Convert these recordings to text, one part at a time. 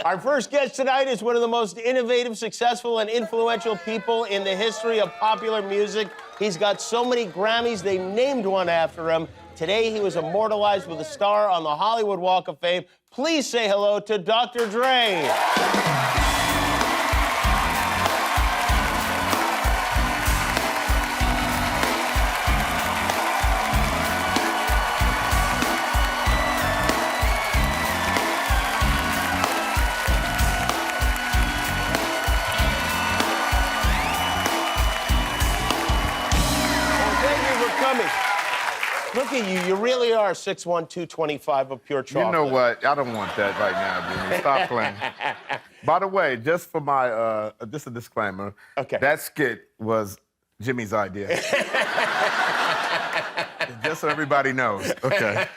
Our first guest tonight is one of the most innovative, successful, and influential people in the history of popular music. He's got so many Grammys, they named one after him. Today, he was immortalized with a star on the Hollywood Walk of Fame. Please say hello to Dr. Dre. Look at you. You really are 6'1", 225 of pure chocolate. You know what? I don't want that right now, Jimmy. Stop playing. By the way, just for my, just a disclaimer. Okay. That skit was Jimmy's idea. Just so everybody knows. Okay.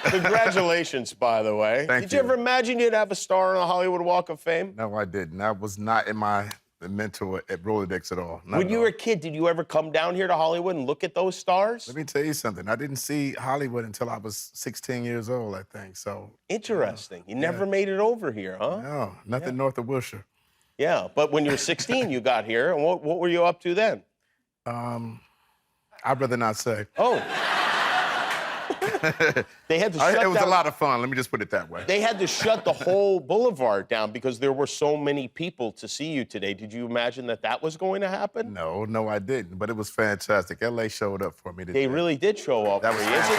Congratulations, by the way. Thank Did you ever imagine you'd have a star on the Hollywood Walk of Fame? No, I didn't. That was not in my mental at Rolodex at all. When you were a kid, did you ever come down here to Hollywood and look at those stars? Let me tell you something. I didn't see Hollywood until I was 16 years old, I think. So interesting. You never made it over here, huh? No, nothing north of Wilshire. Yeah, but when you were 16, you got here. And what were you up to then? I'd rather not say. Oh. They had to shut It was down, a lot of fun. Let me just put it that way. They had to shut the whole boulevard down because there were so many people to see you today. Did you imagine that that was going to happen? No, I didn't. But it was fantastic. LA showed up for me today. They really did show up. That was fantastic.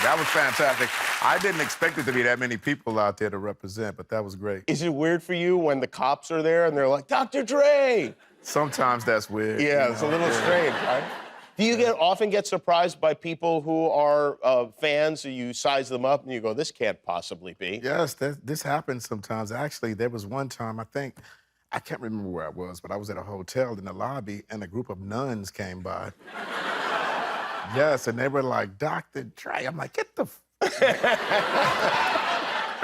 That was fantastic. I didn't expect it to be that many people out there to represent, but that was great. Is it weird for you when the cops are there and they're like, Dr. Dre? Sometimes that's weird. Yeah, it's a little strange, right? Do you often get surprised by people who are fans, and you size them up and you go, this can't possibly be? Yes, this happens sometimes. Actually, there was one time, I can't remember where I was, but I was at a hotel in the lobby and a group of nuns came by. Yes, and they were like, Dr. Dre. I'm like, get the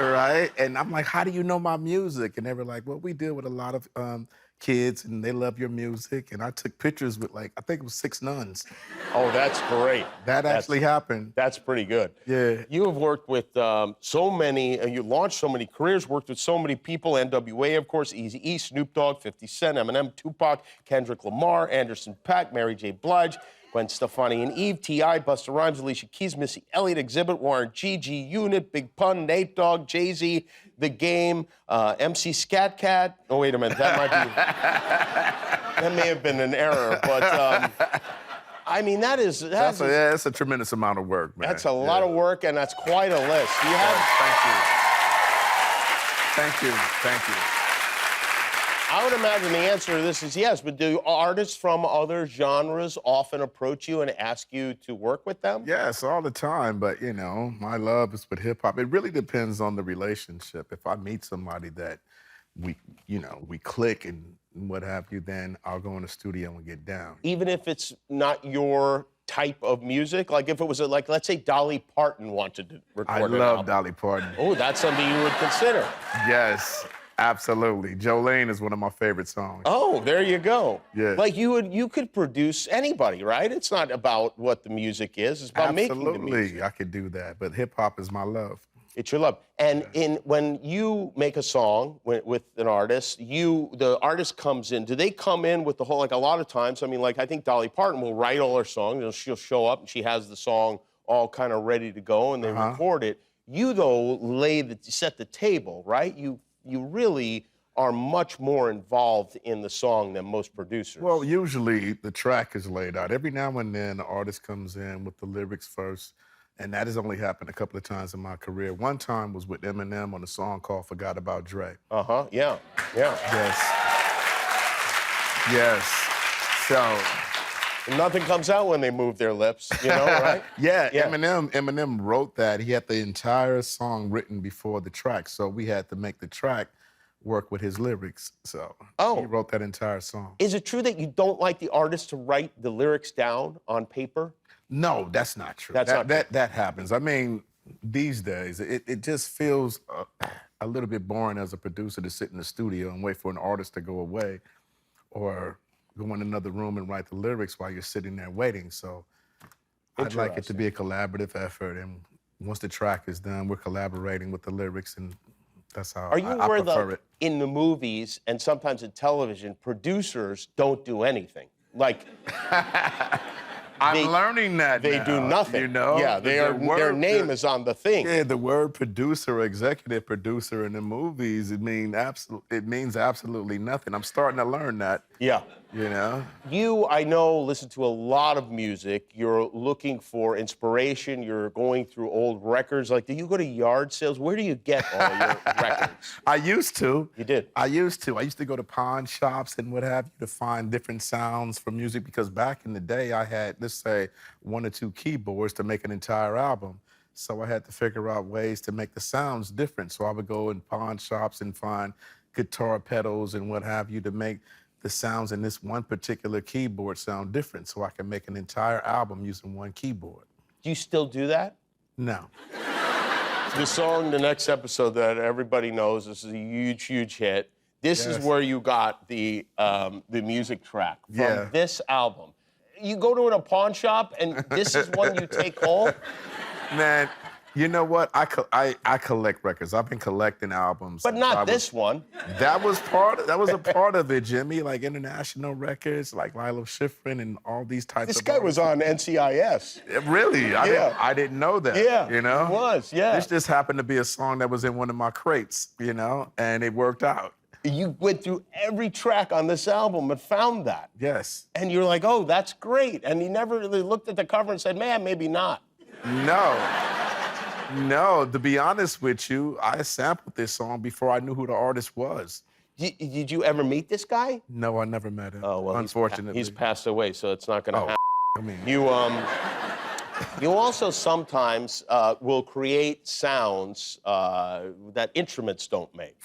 right? And I'm like, how do you know my music? And they were like, well, we deal with a lot of kids and they love your music. And I took pictures with I think it was 6 nuns. Oh, that's great. That actually happened. That's pretty good. Yeah. You have worked with so many, you launched so many careers, worked with so many people, NWA, of course, Eazy-E, Snoop Dogg, 50 Cent, Eminem, Tupac, Kendrick Lamar, Anderson .Paak, Mary J. Blige, Gwen Stefani and Eve, T.I., Busta Rhymes, Alicia Keys, Missy Elliott, Exhibit, Warren G, G-Unit, Big Pun, Nate Dogg, Jay-Z, The Game, MC Scat Cat. Oh, wait a minute, that might be... that may have been an error, but... I mean, that's a tremendous amount of work, man. That's a lot of work, and that's quite a list. Do you have... Thank you. I would imagine the answer to this is yes, but do artists from other genres often approach you and ask you to work with them? Yes, all the time, but, you know, my love is with hip-hop. It really depends on the relationship. If I meet somebody that we click and what have you, then I'll go in the studio and get down. Even if it's not your type of music? Like if it was, let's say Dolly Parton wanted to record an album. I love Dolly Parton. Oh, that's something you would consider. Yes. Absolutely. Jolene is one of my favorite songs. Oh, there you go. Yeah. Like you could produce anybody, right? It's not about what the music is. It's about making the music. Absolutely, I could do that. But hip hop is my love. It's your love. And when you make a song with an artist, the artist comes in. Do they come in with the whole, like a lot of times, I mean, like I think Dolly Parton will write all her songs and she'll show up and she has the song all kind of ready to go and they record it. You though set the table, right? You really are much more involved in the song than most producers. Well, usually the track is laid out. Every now and then, the artist comes in with the lyrics first, and that has only happened a couple of times in my career. One time was with Eminem on a song called Forgot About Dre. Yeah. Yes. So... nothing comes out when they move their lips, you know, right? Yeah. Eminem wrote that. He had the entire song written before the track, so we had to make the track work with his lyrics. So he wrote that entire song. Is it true that you don't like the artist to write the lyrics down on paper? No, that's not true. That happens. I mean, these days, it just feels a little bit boring as a producer to sit in the studio and wait for an artist to go away or go in another room and write the lyrics while you're sitting there waiting. So I'd like it to be a collaborative effort, and once the track is done, we're collaborating with the lyrics, and that's how Are you I aware prefer that it. in the movies and sometimes in television, producers don't do anything? Like, I'm learning that they now, do nothing. You know? Yeah, their name is on the thing. Yeah, the word producer or executive producer in the movies, it means absolutely nothing. I'm starting to learn that. Yeah. You know? You, I know, listen to a lot of music. You're looking for inspiration. You're going through old records. Like, do you go to yard sales? Where do you get all your records? I used to. You did? I used to. I used to go to pawn shops and what have you to find different sounds for music because back in the day, I had, let's say, 1 or 2 keyboards to make an entire album. So I had to figure out ways to make the sounds different. So I would go in pawn shops and find guitar pedals and what have you to make the sounds in this one particular keyboard sound different so I can make an entire album using 1 keyboard. Do you still do that? No. The song, the next episode that everybody knows, this is a huge, huge hit. This is where you got the music track from this album. You go to a pawn shop and this is one you take home? Man, you know what? I collect records. I've been collecting albums. But not this one. That was a part of it, Jimmy. Like international records, like Lilo Schifrin and all these types This of guy was on NCIS. Really? I didn't know that. Yeah, you know? he was, yeah. This just happened to be a song that was in one of my crates, you know, and it worked out. You went through every track on this album and found that. Yes. And you're like, oh, that's great. And he never really looked at the cover and said, man, maybe not. No, to be honest with you, I sampled this song before I knew who the artist was. Did you ever meet this guy? No, I never met him. Oh, well, unfortunately. he's passed away, so it's not going to happen. I mean, You also sometimes will create sounds that instruments don't make.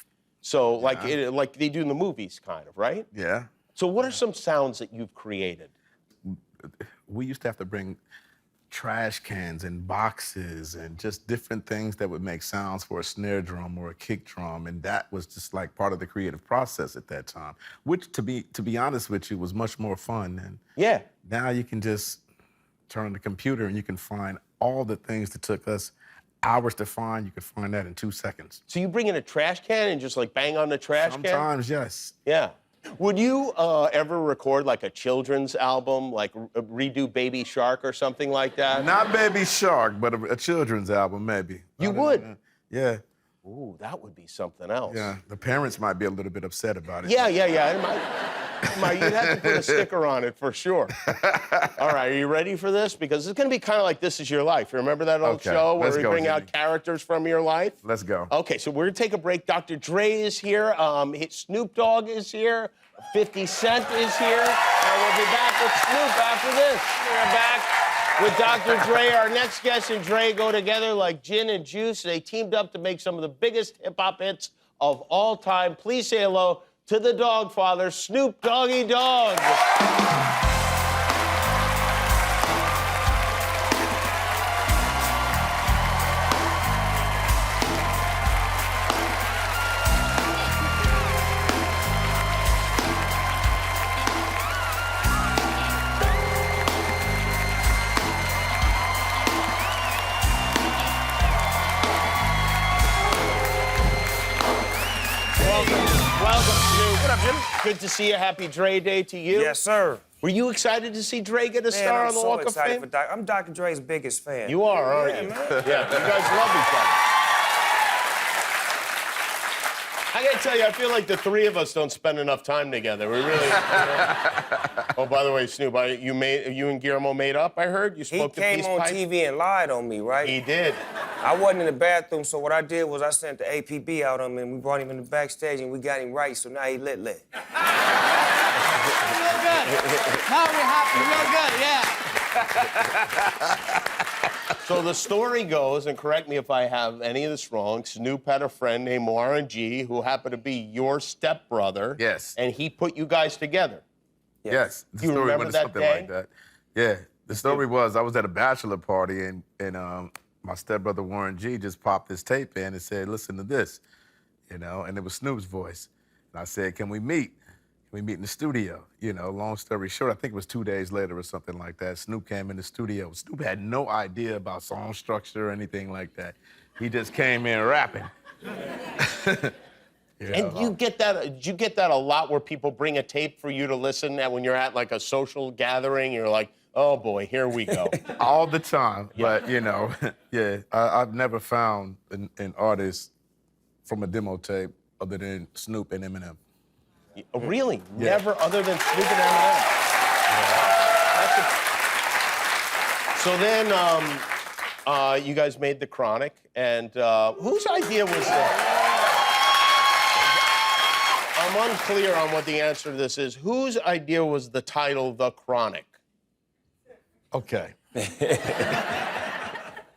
So like they do in the movies, kind of, right? Yeah. So what are some sounds that you've created? We used to have to bring trash cans and boxes and just different things that would make sounds for a snare drum or a kick drum, and that was just like part of the creative process at that time, which to be honest with you was much more fun. And now you can just turn on the computer and you can find all the things that took us hours to find. You can find that in 2 seconds. So you bring in a trash can and just like bang on the trash can? Sometimes, yes. Yeah. Would you ever record like a children's album, like redo Baby Shark or something like that? Not Baby Shark, but a children's album, maybe. You would? Yeah. Ooh, that would be something else. Yeah, the parents might be a little bit upset about it. Yeah. You'd have to put a sticker on it for sure. All right, are you ready for this? Because it's going to be kind of like This Is Your Life. You remember that old show where we bring out characters from your life? Let's go. Okay, so we're going to take a break. Dr. Dre is here. Snoop Dogg is here. 50 Cent is here. And we'll be back with Snoop after this. We're back with Dr. Dre. Our next guest and Dre go together like gin and juice. They teamed up to make some of the biggest hip-hop hits of all time. Please say hello to the Dog Father, Snoop Doggy Dogg. Welcome, Snoop. What up, Jim? Good to see you. Happy Dre Day to you. Yes, sir. Were you excited to see Dre get a star on the Walk of Fame? I'm Dr. Dre's biggest fan. You are, aren't you? Man. Yeah, you guys love each other. I gotta tell you, I feel like the three of us don't spend enough time together. We really. Oh, by the way, Snoop, you and Guillermo made up. I heard you spoke to Peace He came on Pipe. TV and lied on me, right? He did. I wasn't in the bathroom, so what I did was I sent the APB out on him, and we brought him in the backstage, and we got him right. So now he lit. Real good. Now we're happy. Real good. Yeah. So the story goes, and correct me if I have any of this wrong, Snoop had a friend named Warren G who happened to be your stepbrother. Yes. And he put you guys together. Yes. The You story remember went that something day? like that. Yeah. The story was I was at a bachelor party and my stepbrother Warren G just popped this tape in and said, listen to this, you know, and it was Snoop's voice. And I said, can we meet We meet in the studio. You know, long story short, I think it was 2 days later or something like that. Snoop came in the studio. Snoop had no idea about song structure or anything like that. He just came in rapping. And you get that? Did you get that a lot, where people bring a tape for you to listen at when you're at like a social gathering? You're like, oh boy, here we go. All the time, but you know, yeah, I've never found an artist from a demo tape other than Snoop and Eminem. Really? Yeah. Never other than Snoop and Eminem? Yeah. So then you guys made The Chronic, and whose idea was that? I'm unclear on what the answer to this is. Whose idea was the title The Chronic? Okay.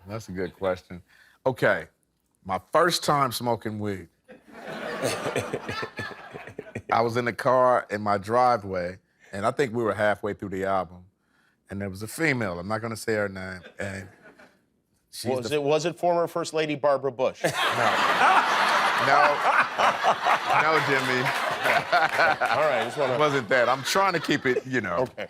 That's a good question. Okay, my first time smoking weed. I was in the car in my driveway, and I think we were halfway through the album, and there was a female. I'm not gonna say her name, and Was it former First Lady Barbara Bush? No, Jimmy. All right, just wanna... It wasn't that. I'm trying to keep it, you know. Okay.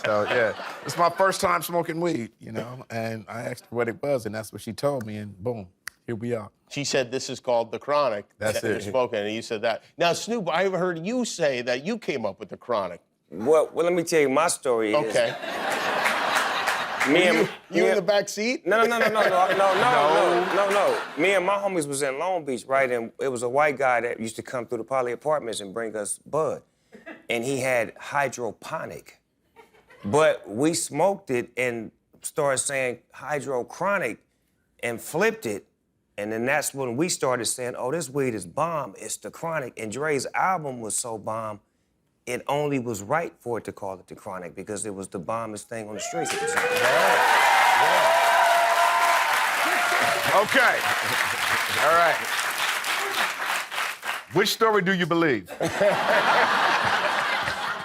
So, yeah, it's my first time smoking weed, you know, and I asked her what it was, and that's what she told me, and boom, here we are. She said, this is called The Chronic. That's it. Spoken, and you said that. Now, Snoop, I've heard you say that you came up with The Chronic. Well, let me tell you my story. Okay. You in the back seat? No. Me and my homies was in Long Beach, right? And it was a white guy that used to come through the Poly Apartments and bring us bud. And he had hydroponic. But we smoked it and started saying hydrochronic and flipped it. And then that's when we started saying, oh, this weed is bomb. It's The Chronic. And Dre's album was so bomb, it only was right for it to call it The Chronic because it was the bombest thing on the streets. Okay. All right. Which story do you believe?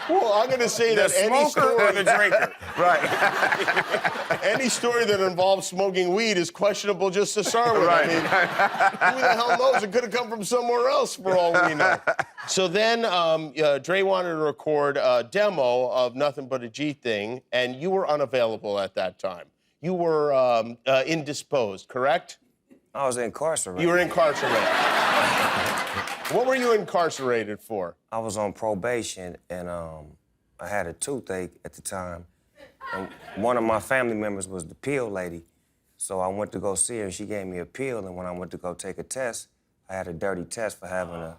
Well, I'm going to say that any story... or the drinker? Right. Any story that involves smoking weed is questionable just to start with. Right. I mean, who the hell knows? It could have come from somewhere else for all we know. So then Dre wanted to record a demo of Nothing But a G Thing, and you were unavailable at that time. You were indisposed, correct? I was incarcerated. You were incarcerated. What were you incarcerated for? I was on probation, and I had a toothache at the time. And one of my family members was the pill lady. So I went to go see her, and she gave me a pill, and when I went to go take a test, I had a dirty test for having a...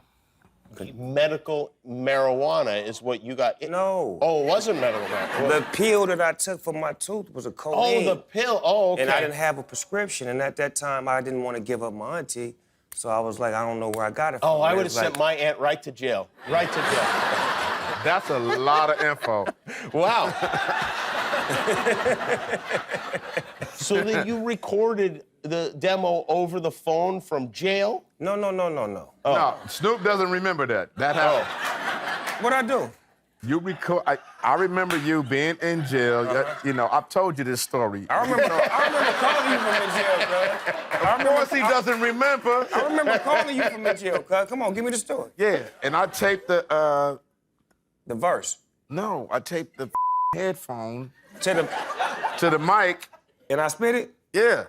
Medical marijuana is what you got. No. Oh, it wasn't medical marijuana. The pill that I took for my tooth was a codeine. Oh, the pill. Oh, okay. And I didn't have a prescription, and at that time, I didn't want to give up my auntie, so I was like, I don't know where I got it from. Oh, I would have sent my aunt right to jail. Right to jail. That's a lot of info. Wow. So then you recorded the demo over the phone from jail? No. Oh. No, Snoop doesn't remember that. That happened. What'd I do? You record. I remember you being in jail. You know, I've told you this story. I remember calling you from in jail, cuz. Of course he doesn't remember. I remember calling you from in jail, cuz. Come on, give me the story. Yeah, and I taped the. The verse. No, I taped the headphone To to the mic. and I spit it? Yeah.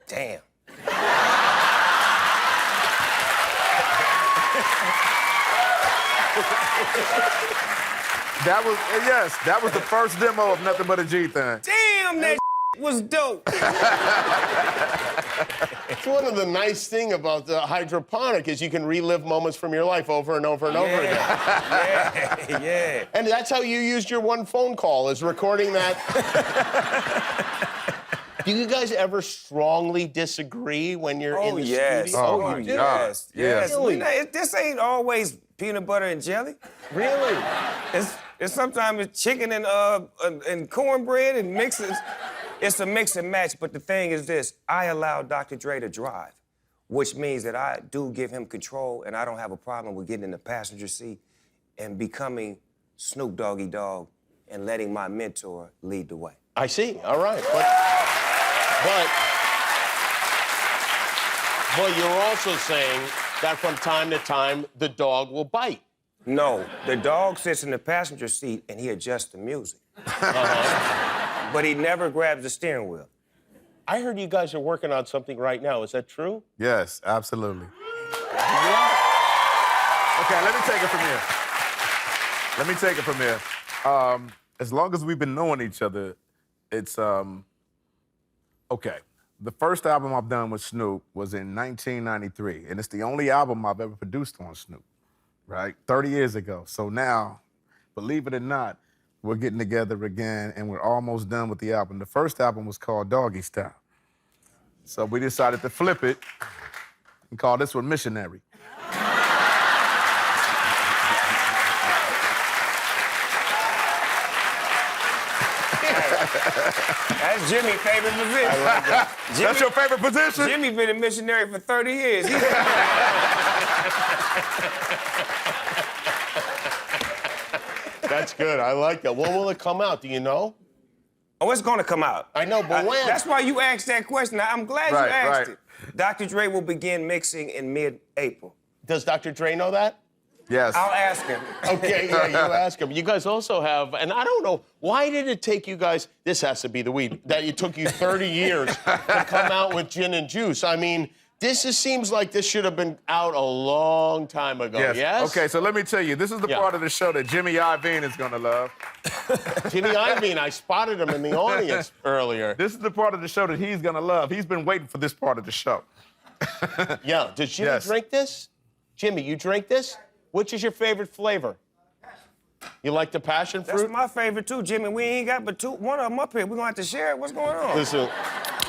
Damn. That was the first demo of Nothing But a G Thing. Damn, that was dope. It's one of the nice things about the hydroponic is you can relive moments from your life over and over and over again. Yeah. And that's how you used your one phone call, is recording that. Do you guys ever strongly disagree when you're in the studio? Oh, you do? Yes. Really? This ain't always peanut butter and jelly. Really? It's sometimes it's chicken and cornbread and mixes. It's a mix and match, but the thing is this, I allow Dr. Dre to drive, which means that I do give him control and I don't have a problem with getting in the passenger seat and becoming Snoop Doggy Dogg and letting my mentor lead the way. I see, all right. But you're also saying that from time to time, the dog will bite. No, the dog sits in the passenger seat and he adjusts the music. But he never grabs the steering wheel. I heard you guys are working on something right now. Is that true? Yes, absolutely. Okay, let me take it from here. As long as we've been knowing each other, it's, okay. The first album I've done with Snoop was in 1993, and it's the only album I've ever produced on Snoop, right? 30 years ago. So now, believe it or not, we're getting together again, and we're almost done with the album. The first album was called Doggy Style. So we decided to flip it and call this one Missionary. That's Jimmy's favorite position. I like that. That's your favorite position? Jimmy been a missionary for 30 years. That's good. I like that. When will it come out? Do you know? Oh, it's gonna come out. I know, but when? That's why you asked that question. I'm glad you Right, asked right. it. Dr. Dre will begin mixing in mid-April. Does Dr. Dre know that? Yes. I'll ask him. Okay, yeah, you ask him. You guys also have, and I don't know, why did it take you guys, this has to be the weed, that it took you 30 years to come out with Gin and Juice? I mean, this just seems like this should have been out a long time ago, yes? Okay, so let me tell you, this is the part of the show that Jimmy Iovine is gonna love. Jimmy Iovine, I spotted him in the audience earlier. This is the part of the show that he's gonna love. He's been waiting for this part of the show. Yeah, does Jimmy Yes. drink this? Jimmy, you drink this? Which is your favorite flavor? You like the passion fruit? That's my favorite too, Jimmy. We ain't got but one of them up here. We're gonna have to share it. What's going on? Listen,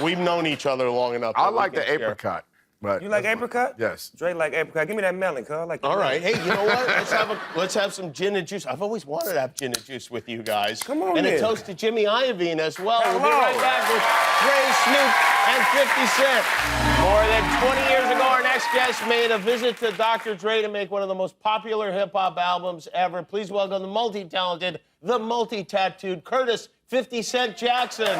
we've known each other long enough. I that we like can the share. apricot. But You like apricot? Yes. Dre like apricot. Give me that melon, cuz. I like the All melon. right. Hey, you know what? Let's have some gin and juice. I've always wanted to have gin and juice with you guys. Come on And a in. toast to Jimmy Iovine as well. We'll be Hello. right back with Dre, Snoop, and 50 Cent. More than 20 years ago, our next guest made a visit to Dr. Dre to make one of the most popular hip-hop albums ever. Please welcome the multi-talented, the multi-tattooed Curtis 50 Cent Jackson.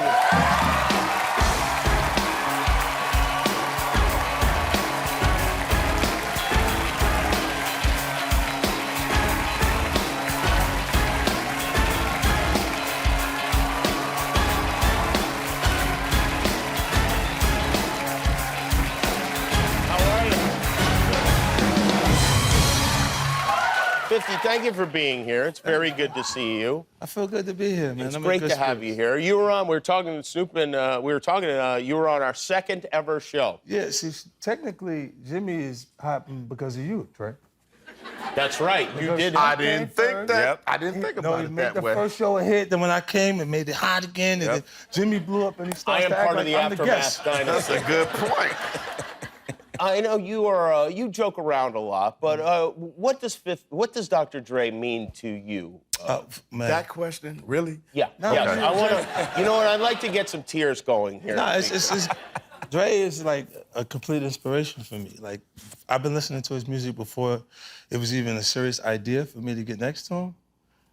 Thank you for being here. It's very good to see you. I feel good to be here, man. It's I'm in great good to have you here. You were on, we were talking to Snoop and you were on our second ever show. Yeah, see, technically, Jimmy is hopping because of you, Trey. That's right. You did. I didn't think that. Yep. I didn't think about he it made that the way. first show a hit, then when I came, it made it hot again, and then Jimmy blew up and he I starts am to act part like of the I'm the aftermath guest. That's dynasty. a good point. I know you are. You joke around a lot, but what does Dr. Dre mean to you? Man. That question, really? Yeah. No, yeah. okay. I want to. You know what? I'd like to get some tears going here. No, it's Dre is like a complete inspiration for me. Like, I've been listening to his music before it was even a serious idea for me to get next to him.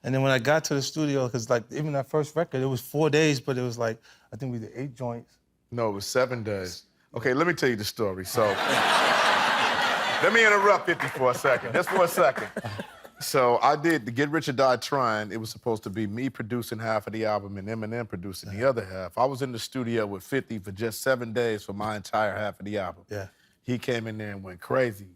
And then when I got to the studio, because like even that first record, it was 4 days, but it was like, I think we did 8 joints. No, it was 7 days. Okay, let me tell you the story. So, let me interrupt 50 for a second, just for a second. So I did the Get Rich or Die Trying. It was supposed to be me producing half of the album and Eminem producing the other half. I was in the studio with 50 for just 7 days for my entire half of the album. Yeah. He came in there and went crazy.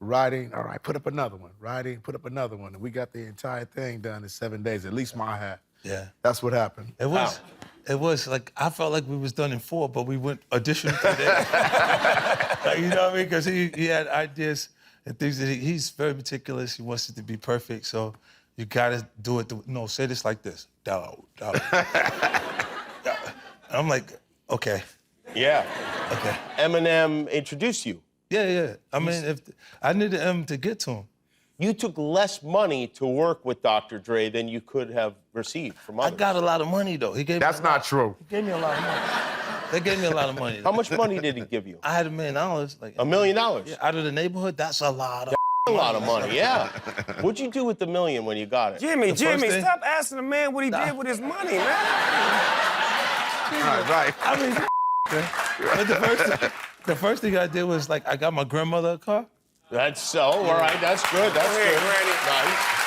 Writing, all right, put up another one. Writing, put up another one. And we got the entire thing done in 7 days, at least my half. Yeah. That's what happened. It was like, I felt like we was done in 4, but we went additional 2 days. Like, you know what I mean? Because he had ideas and things that he's very meticulous. He wants it to be perfect. So you gotta do it. No, say this like this. Dog. I'm like, okay. Yeah. Okay. Eminem introduced you. Yeah. I mean, if I needed him to get to him. You took less money to work with Dr. Dre than you could have received from others. I got a lot of money though. He gave That's me a lot. not true. He gave me a lot of money. They gave me a lot of money. How much money did he give you? I had $1 million. Like $1 million? Yeah, out of the neighborhood, that's a lot of. A lot of money, yeah. What'd you do with the $1 million when you got it? Jimmy, thing? stop asking a man what he did with his money, man. Right. I mean, but the first thing I did was like I got my grandmother a car. That's so, all right, that's good, that's Go ahead, good. Granny. Nice.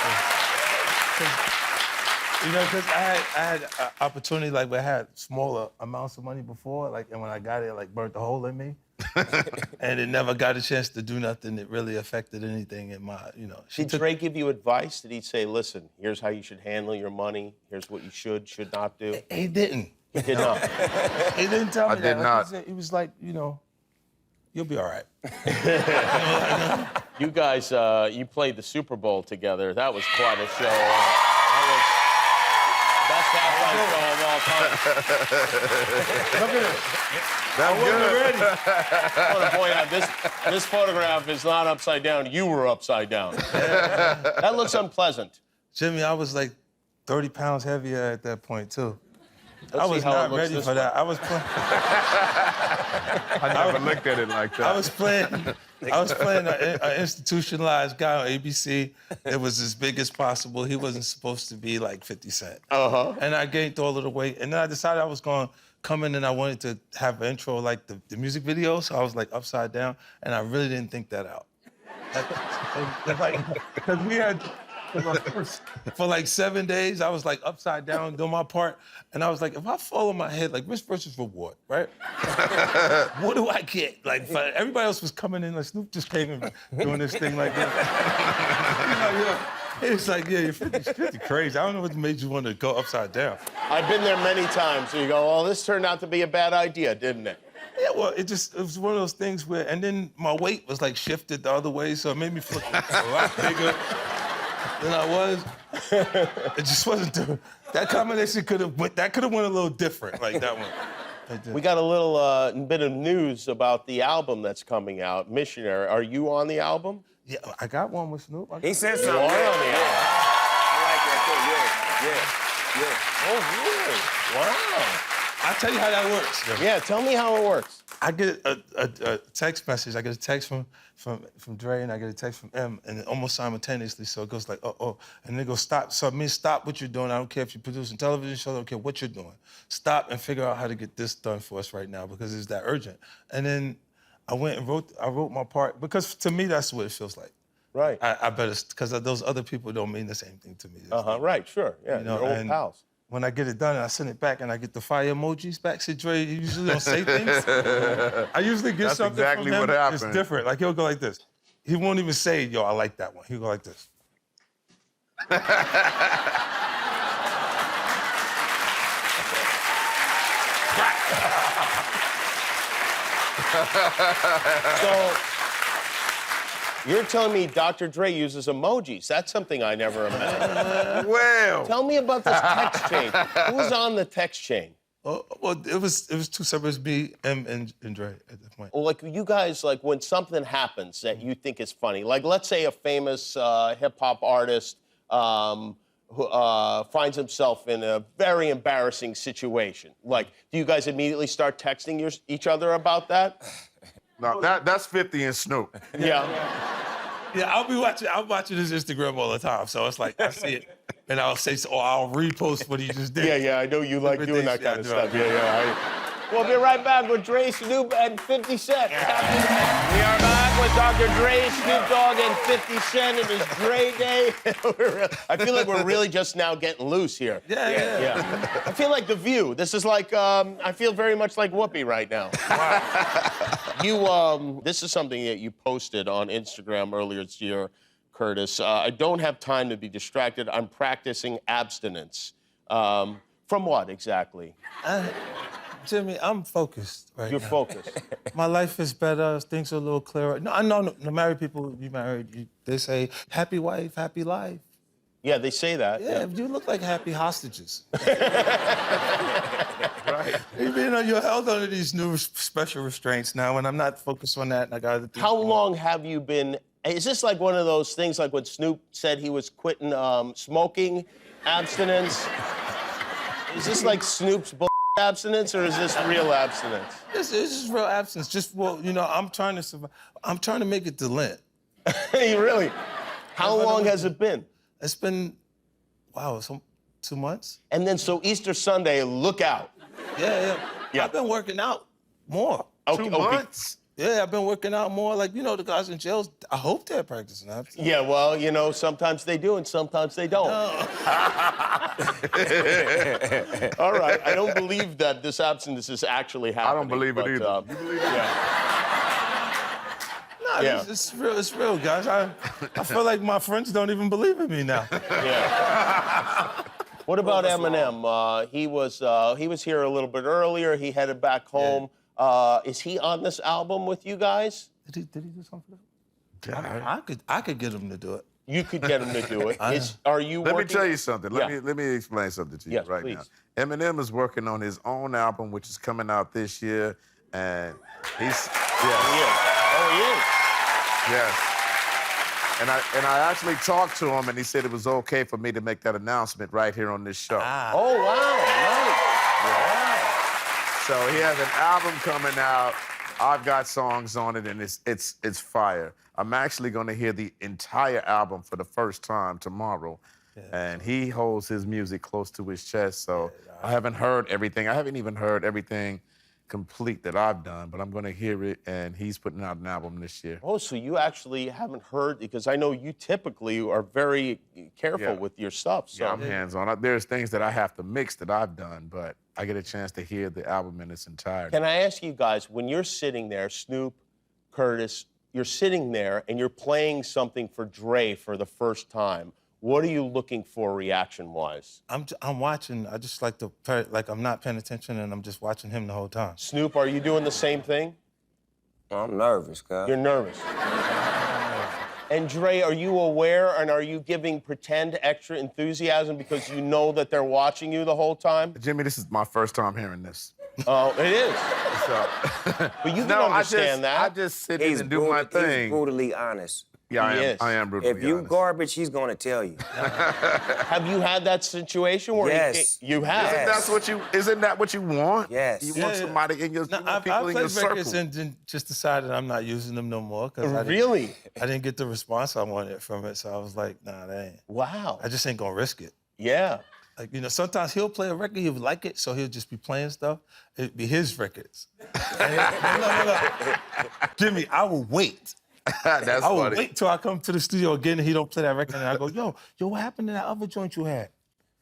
You know, because I had an opportunity, like, where I had smaller amounts of money before, like, and when I got it, like, burnt a hole in me. And it never got a chance to do nothing that really affected anything in my, you know. Did Dre give you advice? Did he say, listen, here's how you should handle your money, here's what you should not do? He didn't. He did not. He didn't tell me I that. did not. He was like, you know, you'll be all right. You guys, you played the Super Bowl together. That was quite a show. That was best halftime show of all time. Look at it. That's good. I want to point out, this photograph is not upside down. You were upside down. That looks unpleasant. Jimmy, I was like 30 pounds heavier at that point, too. Let's I was see how it not looks ready this for way. that. I was playing. I never looked at it like that. I was playing an institutionalized guy on ABC. It was as big as possible. He wasn't supposed to be like 50 Cent. Uh-huh. And I gained all of the weight. And then I decided I was going to come in and I wanted to have an intro like the music video. So I was like upside down. And I really didn't think that out. Because we had... For like 7 days, I was like upside down doing my part. And I was like, if I fall on my head, like risk versus reward, right? What do I get? Like, everybody else was coming in, like Snoop just came in doing this thing like that. It's like, yeah, you're 50 crazy. I don't know what made you want to go upside down. I've been there many times. So you go, well, this turned out to be a bad idea, didn't it? Yeah, well, it was one of those things where, and then my weight was like shifted the other way, so it made me feel a lot bigger than I was. It just wasn't that combination could have went a little different, like that one. We got a little bit of news about the album that's coming out, Missionary. Are you on the album? Yeah, I got one with Snoop. He said You something. are on the album. I like that too. Yeah. Oh, really? Wow. I'll tell you how that works. Yeah, tell me how it works. I get a text message. I get a text from Dre, and I get a text from M, and almost simultaneously. So it goes like, oh, and they go, stop. So it means stop what you're doing. I don't care if you're producing television shows. I don't care what you're doing. Stop and figure out how to get this done for us right now because it's that urgent. And then I went and wrote my part because to me that's what it feels like. Right. I better, because those other people don't mean the same thing to me. Right, sure. Yeah, You know, your old and pals. when I get it done, I send it back and I get the fire emojis back. See, Dre, you usually don't say things. I usually get That's something exactly from him. what happened. It's different. Like, he'll go like this. He won't even say, yo, I like that one. He'll go like this. So, you're telling me Dr. Dre uses emojis. That's something I never imagined. Well. Tell me about this text chain. Who was on the text chain? Well, it was two separate, me, M, and Dre at that point. Well, like you guys, like when something happens that you think is funny, like let's say a famous hip-hop artist who finds himself in a very embarrassing situation. Like, do you guys immediately start texting each other about that? No, that's 50 and Snoop. Yeah. Yeah, I'm watching his Instagram all the time, so it's like I see it, and I'll say, I'll repost what he just did. Yeah, I know you like doing that kind of stuff. Yeah. We'll be right back with Dre, Snoop, and 50 Cent. We are back with Dr. Dre, Snoop Dogg, and 50 Cent. It is Dre Day. I feel like we're really just now getting loose here. Yeah. I feel like The View. This is like, I feel very much like Whoopi right now. Wow. This is something that you posted on Instagram earlier this year, Curtis. I don't have time to be distracted. I'm practicing abstinence. From what exactly? Jimmy, I'm focused right You're now. focused. My life is better. Things are a little clearer. No, I know the married people, you married, they say, happy wife, happy life. Yeah, they say that. Yeah, you look like happy hostages. Right. You know, you're held under these new special restraints now, and I'm not focused on that, and I got other things. How long have you been? Is this like one of those things like when Snoop said he was quitting smoking, abstinence? Is this like Snoop's abstinence, or is this real abstinence? This is real abstinence. Just, well, you know, I'm trying to survive. I'm trying to make it to Lent. Really? How long has it been? It's been, wow, 2 months? And then, so Easter Sunday, look out. Yeah. I've been working out more. Okay. 2 months? Yeah, I've been working out more. Like, you know, the guys in jails, I hope they're practicing abstinence. Yeah, well, you know, sometimes they do and sometimes they don't. All right, I don't believe that this abstinence is actually happening. I don't believe it either. You believe it? Yeah. Nah, it's real, guys. I feel like my friends don't even believe in me now. Yeah. What about Eminem? He was here a little bit earlier. He headed back home. Is he on this album with you guys? Did he do something for that? I could get him to do it. You could get him to do it. Are you Let me working? tell you something. Yeah. Let me explain something to you Yes, right please. now. Eminem is working on his own album, which is coming out this year, and he's He is. Oh, he is. yes. And I actually talked to him, and he said it was okay for me to make that announcement right here on this show. Oh, wow. Nice. So he has an album coming out. I've got songs on it, and it's fire. I'm actually going to hear the entire album for the first time tomorrow. And he holds his music close to his chest, so I haven't heard everything. I haven't even heard everything complete that I've done, but I'm going to hear it, and he's putting out an album this year. Oh, so you actually haven't heard, because I know you typically are very careful with your stuff. So Yeah, I'm hands-on. There's things that I have to mix that I've done, but I get a chance to hear the album in its entirety. Can I ask you guys, when you're sitting there, Snoop, Curtis, you're sitting there and you're playing something for Dre for the first time, what are you looking for reaction-wise? I'm watching. I just like to, like, I'm not paying attention and I'm just watching him the whole time. Snoop, are you doing the same thing? I'm nervous, guys. You're nervous. And Dre, are you aware and are you giving pretend extra enthusiasm because you know that they're watching you the whole time? Jimmy, this is my first time hearing this. Oh, it is. So, But you can understand that. I just sit in and do my thing. He's brutally honest. Yeah, He is. I am brutally If you honest. garbage, he's gonna tell you. Have you had that situation where Yes. you have? Yes. Isn't that what you want? Yes. You want somebody in your, No, you want people I in your played records circle. and then just decided I'm not using them no more. Really? I didn't get the response I wanted from it, so I was like, nah, that ain't. Wow. I just ain't gonna risk it. Yeah. Like, you know, sometimes he'll play a record, he'll like it, so he'll just be playing stuff. It'd be his records. No. Jimmy, I will wait. That's I will funny. wait till I come to the studio again and he don't play that record, and I go, yo, what happened to that other joint you had?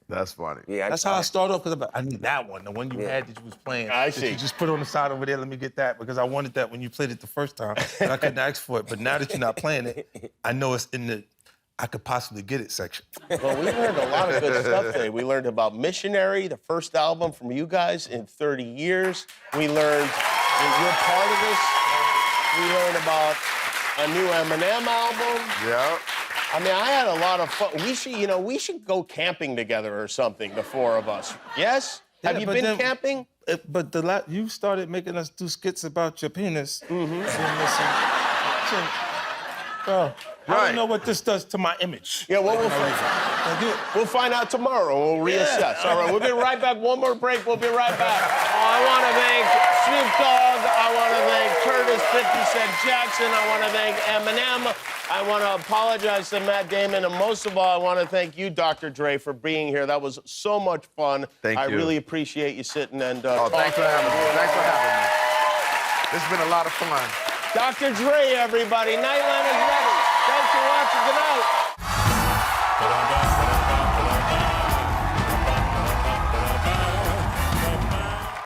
That's funny. Yeah, That's how I start off, because I need that one, the one you had that you was playing. I that see. You just put on the side over there, let me get that, because I wanted that when you played it the first time, and I couldn't ask for it. But now that you're not playing it, I know it's in the I could possibly get it section. Well, we learned a lot of good stuff today. We learned about Missionary, the first album from you guys in 30 years. We learned that you're part of this. We learned about a new Eminem album. Yeah. I mean, I had a lot of fun. We should go camping together or something, the four of us. Yes? Yeah, Have you but been then- camping? But you started making us do skits about your penis. Mm-hmm. Bro, I Right. don't know what this does to my image. Yeah, well, Like, we'll find out tomorrow. We'll reassess. All right, we'll be right back. One more break. We'll be right back. I want to thank Snoop Dogg. I want to thank Curtis 50 Cent Jackson. I want to thank Eminem. I want to apologize to Matt Damon. And most of all, I want to thank you, Dr. Dre, for being here. That was so much fun. Thank I you. really appreciate you sitting and Oh, thanks for having me. Thanks for having me. It's been a lot of fun. Dr. Dre, everybody. Nightline is ready. Thanks for watching. Good night.